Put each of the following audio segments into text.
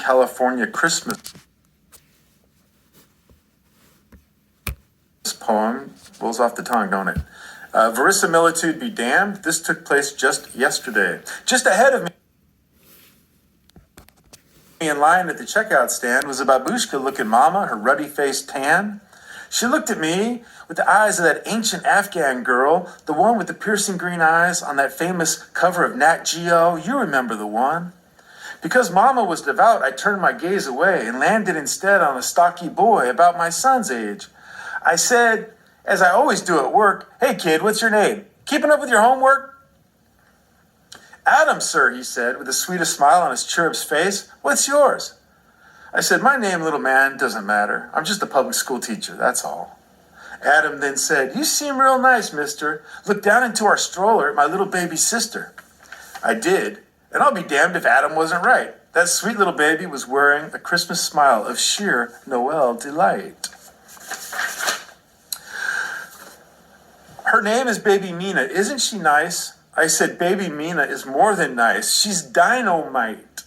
California Christmas poem. Rolls off the tongue, don't it? Verisimilitude be damned. This took place just yesterday. Just ahead of me in line at the checkout stand was a babushka-looking mama, her ruddy-faced tan. She looked at me with the eyes of that ancient Afghan girl, the one with the piercing green eyes on that famous cover of Nat Geo. You remember the one. Because Mama was devout, I turned my gaze away and landed instead on a stocky boy about my son's age. I said, as I always do at work, "Hey kid, what's your name? Keeping up with your homework?" "Adam, sir," he said, with the sweetest smile on his cherub's face. "What's yours?" I said, "My name, little man, doesn't matter. I'm just a public school teacher, that's all." Adam then said, "You seem real nice, mister. Look down into our stroller at my little baby sister." I did, and I'll be damned if Adam wasn't right. That sweet little baby was wearing a Christmas smile of sheer Noel delight. "Her name is Baby Mina. Isn't she nice?" I said, "Baby Mina is more than nice. She's dynamite."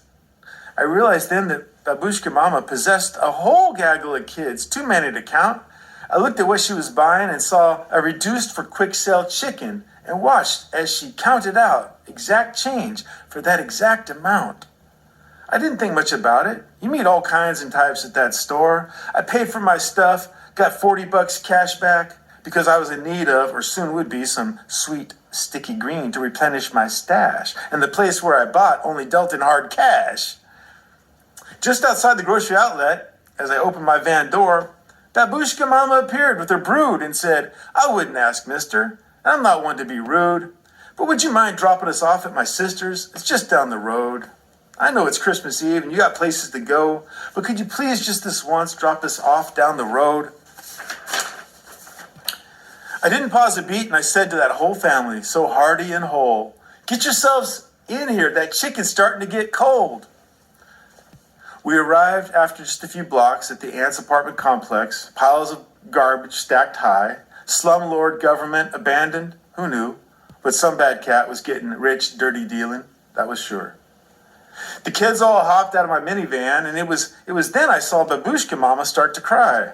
I realized then that Babushka Mama possessed a whole gaggle of kids, too many to count. I looked at what she was buying and saw a reduced for quick sale chicken and watched as she counted out exact change for that exact amount. I didn't think much about it. You meet all kinds and types at that store. I paid for my stuff, got $40 cash back because I was in need of, or soon would be, some sweet, sticky green to replenish my stash. And the place where I bought only dealt in hard cash. Just outside the grocery outlet, as I opened my van door, Babushka Mama appeared with her brood and said, "I wouldn't ask, mister. I'm not one to be rude. But would you mind dropping us off at my sister's? It's just down the road. I know it's Christmas Eve and you got places to go, but could you please just this once drop us off down the road?" I didn't pause a beat and I said to that whole family, so hearty and whole, "Get yourselves in here. That chicken's starting to get cold." We arrived after just a few blocks at the aunt's apartment complex, piles of garbage stacked high, slumlord government abandoned, who knew? But some bad cat was getting rich, dirty dealing, that was sure. The kids all hopped out of my minivan, and it was then I saw Babushka Mama start to cry.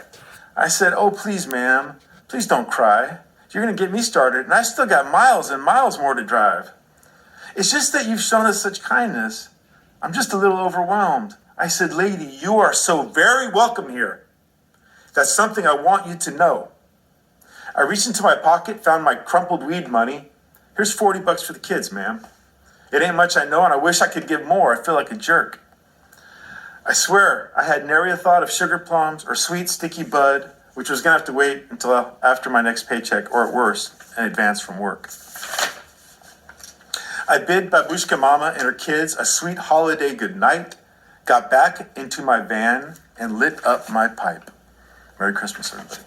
I said, "Oh, please, ma'am, please don't cry. You're going to get me started, and I still got miles and miles more to drive. It's just that you've shown us such kindness. I'm just a little overwhelmed." I said, "Lady, you are so very welcome here. That's something I want you to know." I reached into my pocket, found my crumpled weed money. "Here's $40 for the kids, ma'am. It ain't much, I know, and I wish I could give more. I feel like a jerk." I swear I had nary a thought of sugar plums or sweet sticky bud, which was going to have to wait until after my next paycheck, or at worst, an advance from work. I bid Babushka Mama and her kids a sweet holiday goodnight, got back into my van, and lit up my pipe. Merry Christmas, everybody.